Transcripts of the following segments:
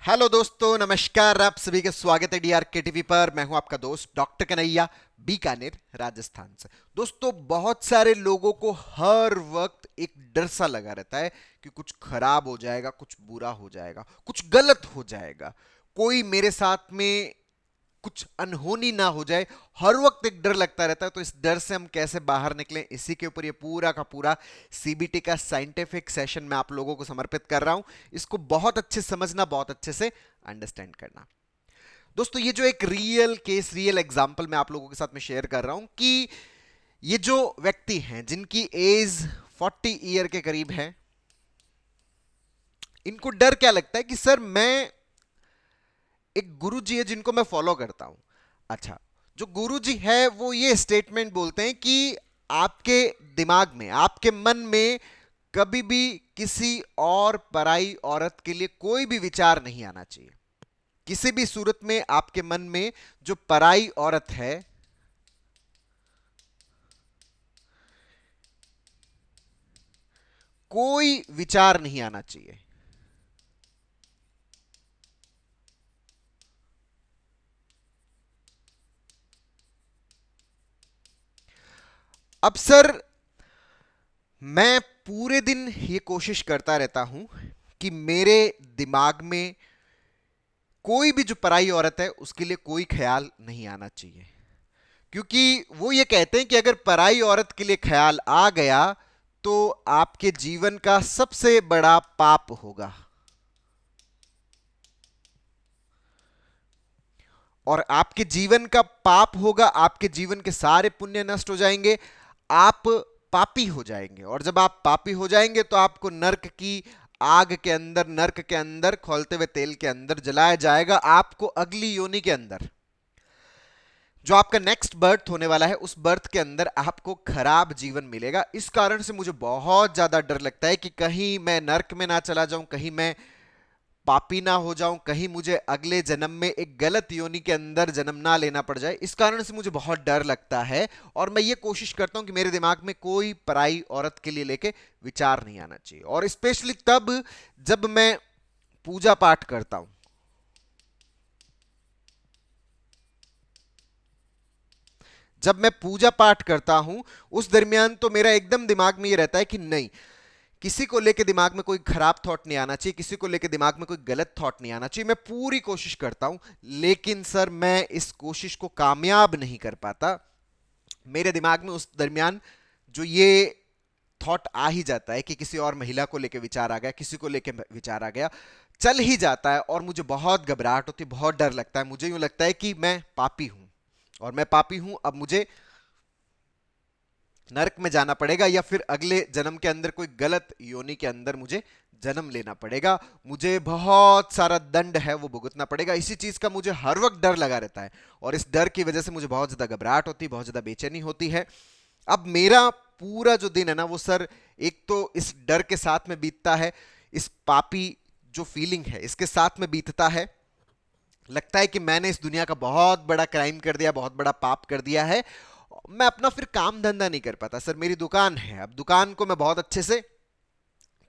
Hello दोस्तों, नमस्कार। आप सभी का स्वागत है डीआरके टीवी पर। मैं हूं आपका दोस्त डॉक्टर कन्हैया, बीकानेर, राजस्थान से। दोस्तों, बहुत सारे लोगों को हर वक्त एक डर सा लगा रहता है कि कुछ खराब हो जाएगा, कुछ बुरा हो जाएगा, कुछ गलत हो जाएगा, कोई मेरे साथ में कुछ अनहोनी ना हो जाए। हर वक्त एक डर लगता रहता है। तो इस डर से हम कैसे बाहर निकलें, इसी के ऊपर ये पूरा का पूरा सीबीटी का साइंटिफिक सेशन मैं आप लोगों को समर्पित कर रहा हूं। इसको बहुत अच्छे से समझना, बहुत अच्छे से अंडरस्टैंड करना। दोस्तों, ये जो एक रियल केस, रियल एग्जांपल मैं आप लोगों के साथ में शेयर कर रहा हूं कि ये जो व्यक्ति हैं जिनकी एज 40 ईयर के करीब है, इनको डर क्या लगता है कि सर, मैं एक गुरुजी है जिनको मैं फॉलो करता हूं। अच्छा, जो गुरुजी है वो ये स्टेटमेंट बोलते हैं कि आपके दिमाग में, आपके मन में कभी भी किसी और पराई औरत के लिए कोई भी विचार नहीं आना चाहिए। किसी भी सूरत में आपके मन में जो पराई औरत है, कोई विचार नहीं आना चाहिए। अब सर, मैं पूरे दिन ये कोशिश करता रहता हूं कि मेरे दिमाग में कोई भी जो पराई औरत है उसके लिए कोई ख्याल नहीं आना चाहिए। क्योंकि वो ये कहते हैं कि अगर पराई औरत के लिए ख्याल आ गया तो आपके जीवन का सबसे बड़ा पाप होगा, और आपके जीवन का पाप होगा, आपके जीवन के सारे पुण्य नष्ट हो जाएंगे, आप पापी हो जाएंगे। और जब आप पापी हो जाएंगे तो आपको नर्क की आग के अंदर, नर्क के अंदर खौलते हुए तेल के अंदर जलाया जाएगा, आपको अगली योनि के अंदर, जो आपका नेक्स्ट बर्थ होने वाला है, उस बर्थ के अंदर आपको खराब जीवन मिलेगा। इस कारण से मुझे बहुत ज्यादा डर लगता है कि कहीं मैं नर्क में ना चला जाऊं, कहीं मैं पापी ना हो जाऊं, कहीं मुझे अगले जन्म में एक गलत योनि के अंदर जन्म ना लेना पड़ जाए। इस कारण से मुझे बहुत डर लगता है, और मैं ये कोशिश करता हूं कि मेरे दिमाग में कोई पराई औरत के लिए लेके विचार नहीं आना चाहिए। और स्पेशली तब जब मैं पूजा पाठ करता हूं, जब मैं पूजा पाठ करता हूं उस दरमियान तो मेरा एकदम दिमाग में ये रहता है कि नहीं, किसी को लेके दिमाग में कोई खराब थॉट नहीं आना चाहिए, किसी को लेके दिमाग में कोई गलत थॉट नहीं आना चाहिए। मैं पूरी कोशिश करता हूं, लेकिन सर मैं इस कोशिश को कामयाब नहीं कर पाता। मेरे दिमाग में उस दरमियान जो ये थॉट आ ही जाता है कि किसी और महिला को लेके विचार आ गया, किसी को लेके विचार आ गया, चल ही जाता है, और मुझे बहुत घबराहट होती है, बहुत डर लगता है। मुझे यूं लगता है कि मैं पापी हूं, और मैं पापी हूं, अब मुझे नरक में जाना पड़ेगा, या फिर अगले जन्म के अंदर कोई गलत योनि के अंदर मुझे जन्म लेना पड़ेगा, मुझे बहुत सारा दंड है वो भुगतना पड़ेगा। इसी चीज का मुझे हर वक्त डर लगा रहता है, और इस डर की वजह से मुझे बहुत ज्यादा घबराहट होती है, बहुत ज्यादा बेचैनी होती है। अब मेरा पूरा जो दिन है ना वो सर, एक तो इस डर के साथ में बीतता है, इस पापी जो फीलिंग है इसके साथ में बीतता है। लगता है कि मैंने इस दुनिया का बहुत बड़ा क्राइम कर दिया, बहुत बड़ा पाप कर दिया है। मैं अपना फिर काम धंधा नहीं कर पाता सर। मेरी दुकान है, अब दुकान को मैं बहुत अच्छे से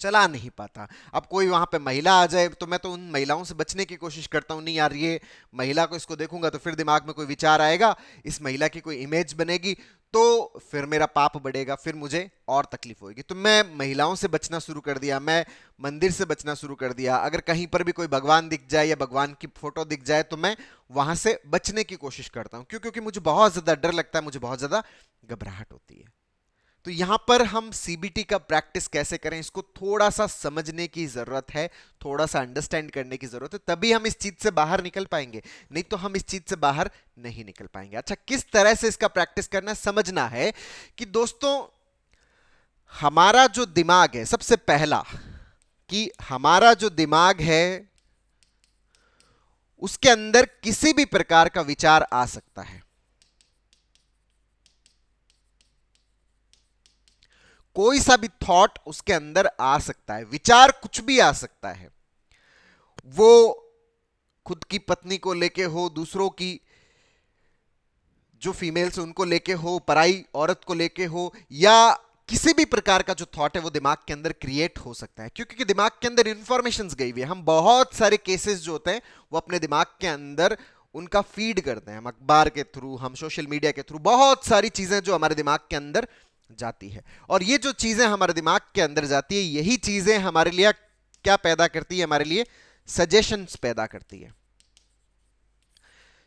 चला नहीं पाता। अब कोई वहां पे महिला आ जाए तो मैं तो उन महिलाओं से बचने की कोशिश करता हूं, नहीं यार, ये महिला को, इसको देखूंगा तो फिर दिमाग में कोई विचार आएगा, इस महिला की कोई इमेज बनेगी, तो फिर मेरा पाप बढ़ेगा, फिर मुझे और तकलीफ होगी। तो मैं महिलाओं से बचना शुरू कर दिया, मैं मंदिर से बचना शुरू कर दिया। अगर कहीं पर भी कोई भगवान दिख जाए या भगवान की फोटो दिख जाए तो मैं वहां से बचने की कोशिश करता हूं। क्यों? क्योंकि मुझे बहुत ज्यादा डर लगता है, मुझे बहुत ज्यादा घबराहट होती है। तो यहां पर हम सीबीटी का प्रैक्टिस कैसे करें, इसको थोड़ा सा समझने की जरूरत है, थोड़ा सा अंडरस्टैंड करने की जरूरत है, तभी हम इस चीज से बाहर निकल पाएंगे, नहीं तो हम इस चीज से बाहर नहीं निकल पाएंगे। अच्छा, किस तरह से इसका प्रैक्टिस करना समझना है कि दोस्तों, हमारा जो दिमाग है, सबसे पहला कि हमारा जो दिमाग है उसके अंदर किसी भी प्रकार का विचार आ सकता है। कोई सा भी थॉट उसके अंदर आ सकता है, विचार कुछ भी आ सकता है। वो खुद की पत्नी को लेके हो, दूसरों की जो फीमेल्स उनको लेके हो, पराई औरत को लेके हो, या किसी भी प्रकार का जो थॉट है वो दिमाग के अंदर क्रिएट हो सकता है, क्योंकि दिमाग के अंदर इंफॉर्मेशंस गई हुई है। हम बहुत सारे केसेस जो होते हैं वो अपने दिमाग के अंदर उनका फीड करते हैं, हम अखबार के थ्रू, हम सोशल मीडिया के थ्रू, बहुत सारी चीजें जो हमारे दिमाग के अंदर जाती है। और ये जो चीजें हमारे दिमाग के अंदर जाती है, यही चीजें हमारे लिए क्या पैदा करती है, हमारे लिए सजेशंस पैदा करती है।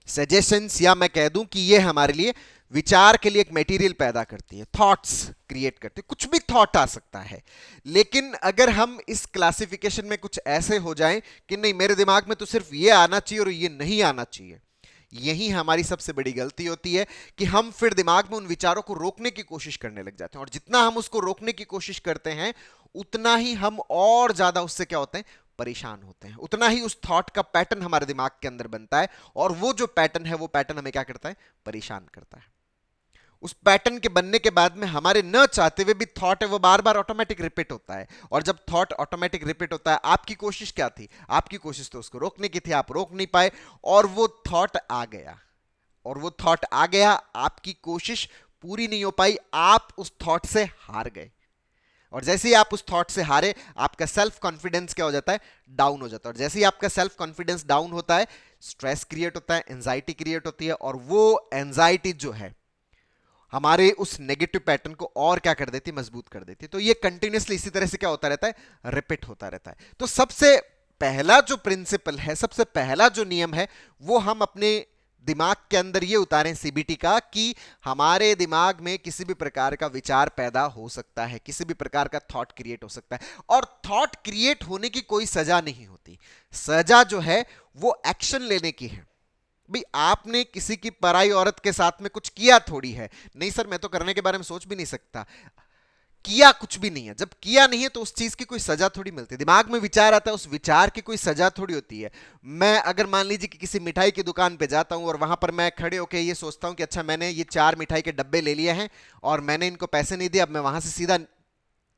सजेशंस, या मैं कह दूं कि ये हमारे लिए विचार के लिए एक मटेरियल पैदा करती है, थॉट्स क्रिएट करती है। कुछ भी थॉट आ सकता है, लेकिन अगर हम इस क्लासिफिकेशन में कुछ ऐसे हो जाएं कि नहीं मेरे दिमाग में तो सिर्फ ये आना चाहिए और ये नहीं आना चाहिए, यही हमारी सबसे बड़ी गलती होती है कि हम फिर दिमाग में उन विचारों को रोकने की कोशिश करने लग जाते हैं। और जितना हम उसको रोकने की कोशिश करते हैं उतना ही हम और ज्यादा उससे क्या होते हैं, परेशान होते हैं। उतना ही उस थॉट का पैटर्न हमारे दिमाग के अंदर बनता है, और वो जो पैटर्न है वो पैटर्न हमें क्या करता है, परेशान करता है। उस पैटर्न के बनने के बाद में हमारे न चाहते हुए भी थॉट है वो बार बार ऑटोमेटिक रिपीट होता है। और जब थॉट ऑटोमेटिक रिपीट होता है, आपकी कोशिश क्या थी, आपकी कोशिश तो उसको रोकने की थी, आप रोक नहीं पाए और वो थॉट आ गया। और वो थॉट आ गया, आपकी कोशिश पूरी नहीं हो पाई, आप उस थॉट से हार गए। और जैसे ही आप उस थॉट से हारे, आपका सेल्फ कॉन्फिडेंस क्या हो जाता है, डाउन हो जाता है। और जैसे ही आपका सेल्फ कॉन्फिडेंस डाउन होता है, स्ट्रेस क्रिएट होता है, एंजाइटी क्रिएट होती है, और वो एंजाइटी जो है हमारे उस नेगेटिव पैटर्न को और क्या कर देती है, मजबूत कर देती है। तो ये कंटिन्यूअसली इसी तरह से क्या होता रहता है, रिपीट होता रहता है। तो सबसे पहला जो प्रिंसिपल है, सबसे पहला जो नियम है, वो हम अपने दिमाग के अंदर ये उतारें सीबीटी का, कि हमारे दिमाग में किसी भी प्रकार का विचार पैदा हो सकता है, किसी भी प्रकार का थॉट क्रिएट हो सकता है। और थॉट क्रिएट होने की कोई सजा नहीं होती, सजा जो है वो एक्शन लेने की है। भाई आपने किसी की पराई औरत के साथ में कुछ किया थोड़ी है, नहीं सर मैं तो करने के बारे में सोच भी नहीं सकता, किया कुछ भी नहीं है। जब किया नहीं है तो उस चीज की कोई सजा थोड़ी मिलती है। दिमाग में विचार आता है, उस विचार की कोई सजा थोड़ी होती है। मैं अगर मान लीजिए कि किसी मिठाई की दुकान पे जाता हूं और वहां पर मैं खड़े होकर ये सोचता हूं कि अच्छा मैंने ये 4 मिठाई के डब्बे ले लिए हैं और मैंने इनको पैसे नहीं दिए, अब मैं वहां से सीधा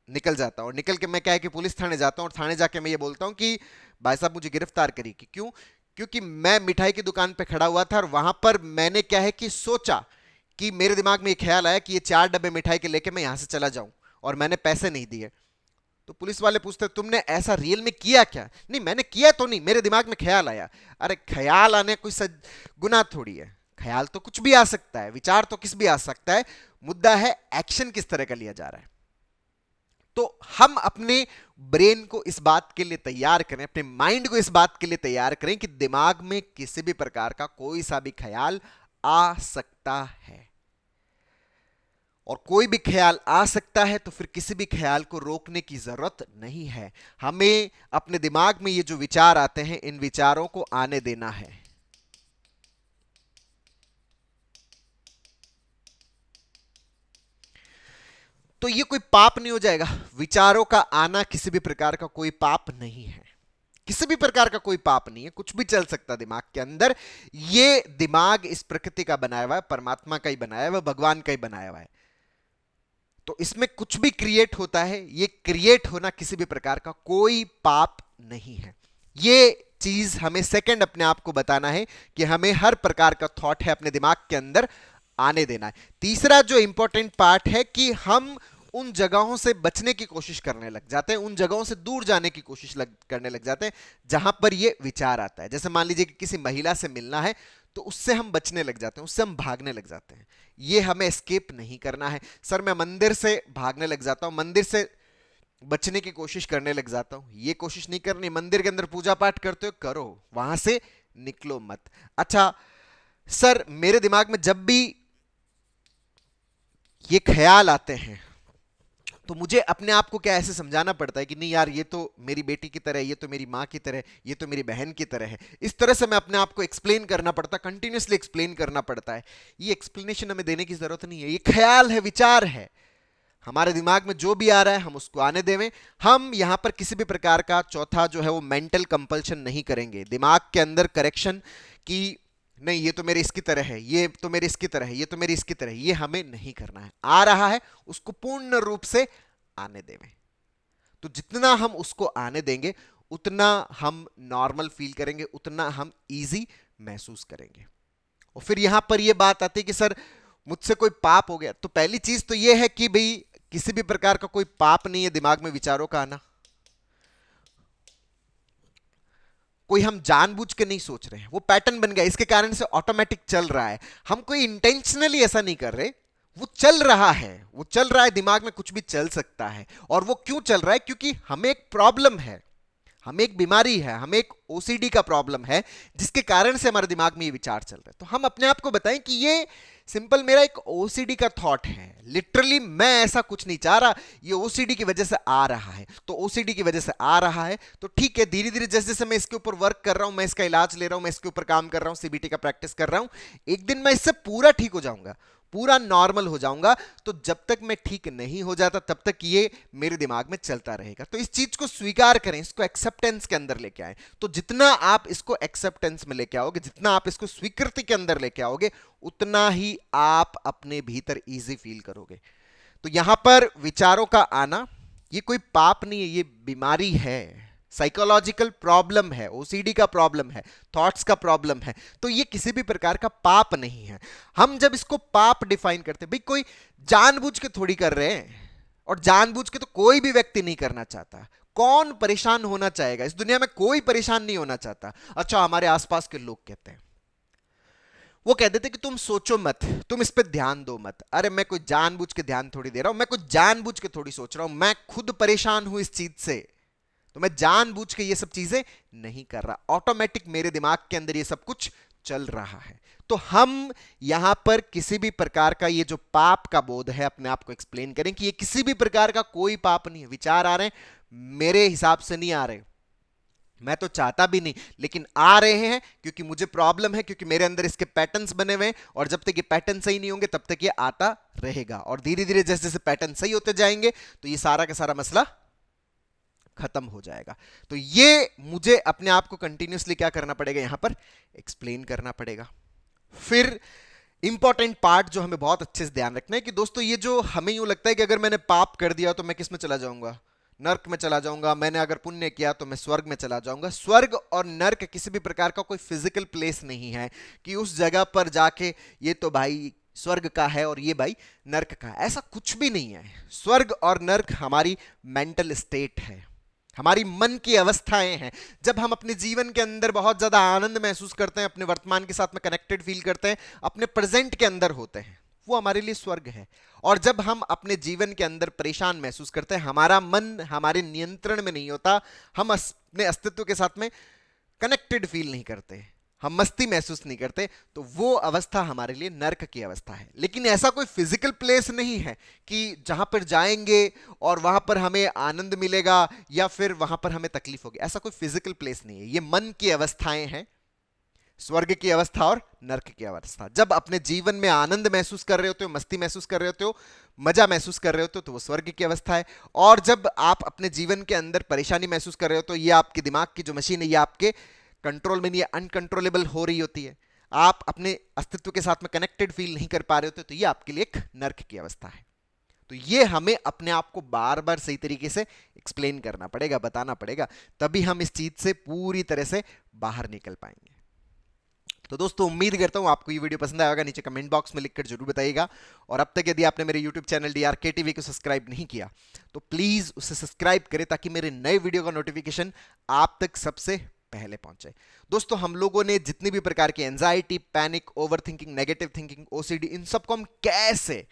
निकल जाता हूं। और निकल के मैं क्या है कि पुलिस थाने जाता हूं, और थाने जाके मैं ये बोलता हूं कि भाई साहब मुझे गिरफ्तार करिए। कि क्यों, क्योंकि मैं मिठाई की दुकान पे खड़ा हुआ था और वहां पर मैंने क्या है कि सोचा, कि मेरे दिमाग में ये ख्याल आया कि ये 4 डब्बे मिठाई के लेके मैं यहां से चला जाऊं, और मैंने पैसे नहीं दिए। तो पुलिस वाले पूछते तुमने ऐसा रियल में किया क्या? नहीं मैंने किया तो नहीं, मेरे दिमाग में ख्याल आया। अरे ख्याल आने कोई गुनाह थोड़ी है, ख्याल तो कुछ भी आ सकता है, विचार तो किस भी आ सकता है, मुद्दा है एक्शन किस तरह का लिया जा रहा है। तो हम अपने ब्रेन को इस बात के लिए तैयार करें, अपने माइंड को इस बात के लिए तैयार करें कि दिमाग में किसी भी प्रकार का कोई सा भी ख्याल आ सकता है। और कोई भी ख्याल आ सकता है तो फिर किसी भी ख्याल को रोकने की जरूरत नहीं है। हमें अपने दिमाग में ये जो विचार आते हैं, इन विचारों को आने देना है। तो ये कोई पाप नहीं हो जाएगा, विचारों का आना किसी भी प्रकार का कोई पाप नहीं है, किसी भी प्रकार का कोई पाप नहीं है, कुछ भी चल सकता दिमाग के अंदर। ये दिमाग इस प्रकृति का बनाया हुआ है, परमात्मा का ही बनाया हुआ है, भगवान का ही बनाया हुआ है। तो इसमें कुछ भी क्रिएट होता है, ये क्रिएट होना किसी भी प्रकार का कोई पाप नहीं है। ये चीज हमें सेकंड अपने आप को बताना है कि हमें हर प्रकार का थॉट है अपने दिमाग के अंदर आने देना है। तीसरा जो इंपॉर्टेंट पार्ट है कि हम उन जगहों से बचने की कोशिश करने लग जाते हैं, उन जगहों से दूर जाने की कोशिश करने लग जाते हैं जहां पर ये विचार आता है। जैसे मान लीजिए कि किसी महिला से मिलना है तो उससे हम बचने लग जाते हैं, उससे हम भागने लग जाते हैं। ये हमें एस्केप नहीं करना है। सर मैं मंदिर से भागने लग जाता हूं, मंदिर से बचने की कोशिश करने लग जाता हूं, ये कोशिश नहीं करनी। मंदिर के अंदर पूजा पाठ करते हो, करो, वहां से निकलो मत। अच्छा सर मेरे दिमाग में जब भी ये ख्याल आते हैं तो मुझे अपने आप को क्या ऐसे समझाना पड़ता है कि नहीं यार ये तो मेरी बेटी की तरह है, ये तो मेरी माँ की तरह है, ये तो मेरी बहन की तरह है। इस तरह से मैं अपने आप को एक्सप्लेन करना पड़ता है, कंटिन्यूसली एक्सप्लेन करना पड़ता है। ये एक्सप्लेनेशन हमें देने की जरूरत नहीं है, ये ख्याल है, विचार है। हमारे दिमाग में जो भी आ रहा है हम उसको आने देवें। हम यहां पर किसी भी प्रकार का चौथा जो है वो मेंटल कंपल्शन नहीं करेंगे, दिमाग के अंदर करेक्शन की नहीं ये तो मेरे इसकी तरह है, ये तो मेरे इसकी तरह है, ये तो मेरी इसकी तरह है, ये हमें नहीं करना है। आ रहा है उसको पूर्ण रूप से आने देवें। तो जितना हम उसको आने देंगे उतना हम नॉर्मल फील करेंगे, उतना हम इजी महसूस करेंगे। और फिर यहां पर यह बात आती है कि सर मुझसे कोई पाप हो गया। तो पहली चीज तो यह है कि भाई किसी भी प्रकार का कोई पाप नहीं है दिमाग में विचारों का आना। कोई हम जानबूझ के नहीं सोच रहे हैं, वो पैटर्न बन गया, इसके कारण से ऑटोमेटिक चल रहा है। हम कोई इंटेंशनली ऐसा नहीं कर रहे, वो चल रहा है, वो चल रहा है। दिमाग में कुछ भी चल सकता है। और वो क्यों चल रहा है? क्योंकि हमें एक प्रॉब्लम है, हमें एक बीमारी है, हमें एक ओसीडी का प्रॉब्लम है, जिसके कारण से हमारे दिमाग में ये विचार चल रहे हैं। तो हम अपने आप को बताएं कि ये सिंपल मेरा एक ओसीडी का थॉट है, लिटरली मैं ऐसा कुछ नहीं चाह रहा, ये ओसीडी की वजह से आ रहा है। तो ओसीडी की वजह से आ रहा है तो ठीक है, धीरे धीरे जैसे जैसे मैं इसके ऊपर वर्क कर रहा हूं, मैं इसका इलाज ले रहा हूं, मैं इसके ऊपर काम कर रहा हूं, सीबीटी का प्रैक्टिस कर रहा हूं, एक दिन मैं इससे पूरा ठीक हो जाऊंगा, पूरा नॉर्मल हो जाऊंगा। तो जब तक मैं ठीक नहीं हो जाता तब तक ये मेरे दिमाग में चलता रहेगा। तो इस चीज को स्वीकार करें, इसको एक्सेप्टेंस के अंदर लेके आए। तो जितना आप इसको एक्सेप्टेंस में लेके आओगे, जितना आप इसको स्वीकृति के अंदर लेके आओगे, उतना ही आप अपने भीतर इजी फील करोगे। तो यहां पर विचारों का आना ये कोई पाप नहीं है, ये बीमारी है, साइकोलॉजिकल प्रॉब्लम है, ओसीडी का प्रॉब्लम है, थॉट्स का प्रॉब्लम है। तो ये किसी भी प्रकार का पाप नहीं है। हम जब इसको पाप डिफाइन करते हैं, भाई कोई जानबूझ के थोड़ी कर रहे हैं, और जानबूझ के तो कोई भी व्यक्ति नहीं करना चाहता। कौन परेशान होना चाहेगा? इस दुनिया में कोई परेशान नहीं होना चाहता। अच्छा, हमारे आसपास के लोग कहते हैं, वो कह देते कि तुम सोचो मत, तुम इस पे ध्यान दो मत। अरे मैं कोई जानबूझ के ध्यान थोड़ी दे रहा हूं, मैं कोई जानबूझ के थोड़ी सोच रहा हूं, मैं खुद परेशान हूं इस चीज से, तो मैं जानबूझ के ये सब चीजें नहीं कर रहा, ऑटोमेटिक मेरे दिमाग के अंदर ये सब कुछ चल रहा है। तो हम यहां पर किसी भी प्रकार का ये जो पाप का बोध है, अपने आप को एक्सप्लेन करें कि ये किसी भी प्रकार का कोई पाप नहीं है। विचार आ रहे हैं, मेरे हिसाब से नहीं आ रहे, मैं तो चाहता भी नहीं, लेकिन आ रहे हैं क्योंकि मुझे प्रॉब्लम है, क्योंकि मेरे अंदर इसके पैटर्न्स बने हुए हैं, और जब तक ये पैटर्न सही नहीं होंगे तब तक ये आता रहेगा। और धीरे धीरे जैसे जैसे पैटर्न सही होते जाएंगे तो ये सारा का सारा मसला खत्म हो जाएगा। तो ये मुझे अपने आप को कंटिन्यूसली क्या करना पड़ेगा, यहां पर एक्सप्लेन करना पड़ेगा। फिर इंपॉर्टेंट पार्ट जो हमें बहुत अच्छे से ध्यान रखना है कि दोस्तों, ये जो हमें यूं लगता है कि अगर मैंने पाप कर दिया तो मैं किस में चला जाऊंगा, नर्क में चला जाऊंगा, मैंने अगर पुण्य किया तो मैं स्वर्ग में चला जाऊंगा। स्वर्ग और नर्क किसी भी प्रकार का कोई फिजिकल प्लेस नहीं है कि उस जगह पर जाके ये तो भाई स्वर्ग का है और ये भाई नर्क का है, ऐसा कुछ भी नहीं है। स्वर्ग और नर्क हमारी मेंटल स्टेट है, हमारी मन की अवस्थाएं हैं। जब हम अपने जीवन के अंदर बहुत ज्यादा आनंद महसूस करते हैं, अपने वर्तमान के साथ में कनेक्टेड फील करते हैं, अपने प्रेजेंट के अंदर होते हैं, वो हमारे लिए स्वर्ग है। और जब हम अपने जीवन के अंदर परेशान महसूस करते हैं, हमारा मन हमारे नियंत्रण में नहीं होता, हम अपने अस्तित्व के साथ में कनेक्टेड फील नहीं करते, हम मस्ती महसूस नहीं करते, तो वो अवस्था हमारे लिए नर्क की अवस्था है। लेकिन ऐसा कोई फिजिकल प्लेस नहीं है कि जहां पर जाएंगे और वहां पर हमें आनंद मिलेगा या फिर वहां पर हमें तकलीफ होगी, ऐसा कोई फिजिकल प्लेस नहीं है। ये मन की अवस्थाएं हैं, स्वर्ग की अवस्था और नर्क की अवस्था। जब अपने जीवन में आनंद महसूस कर रहे होते हो, मस्ती महसूस कर रहे होते हो, मजा महसूस कर रहे होते हो, तो वो स्वर्ग की अवस्था है। और जब आप अपने जीवन के अंदर परेशानी महसूस कर रहे हो, तो ये आपके दिमाग की जो मशीन है, ये आपके कंट्रोल में नहीं है, अनकंट्रोलेबल हो रही होती है, आप अपने अस्तित्व के साथ में कनेक्टेड फील नहीं कर पा रहे होते, तो ये आपके लिए एक नर्क की अवस्था है। तो ये हमें अपने आप को बार बार सही तरीके से एक्सप्लेन करना पड़ेगा, बताना पड़ेगा, तभी हम इस चीज से पूरी तरह से बाहर निकल पाएंगे। तो दोस्तों, उम्मीद करता हूं आपको ये वीडियो पसंद आया होगा। नीचे कमेंट बॉक्स में लिखकर जरूर बताइएगा। और अब तक यदि आपने मेरे यूट्यूब चैनल DRK TV को सब्सक्राइब नहीं किया तो प्लीज उसे सब्सक्राइब करें, ताकि मेरे नए वीडियो का नोटिफिकेशन आप तक सबसे पहले पहुंचे। दोस्तों, हम लोगों ने जितनी भी प्रकार की anxiety, panic, overthinking, negative thinking, OCD, इन सबको हम कैसे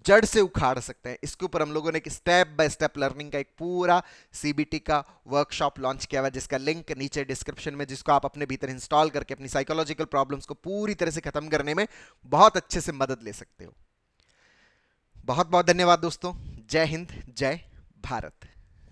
जड़ से उखाड़ सकते हैं, इसके ऊपर हम लोगों ने एक स्टेप बाय स्टेप लर्निंग का एक पूरा CBT का वर्कशॉप लॉन्च किया हुआ, जिसका लिंक नीचे डिस्क्रिप्शन में, जिसको आप अपने भीतर इंस्टॉल करके अपनी साइकोलॉजिकल प्रॉब्लम्स को पूरी तरह से खत्म करने में बहुत अच्छे से मदद ले सकते हो। बहुत बहुत धन्यवाद दोस्तों। जय हिंद, जय भारत।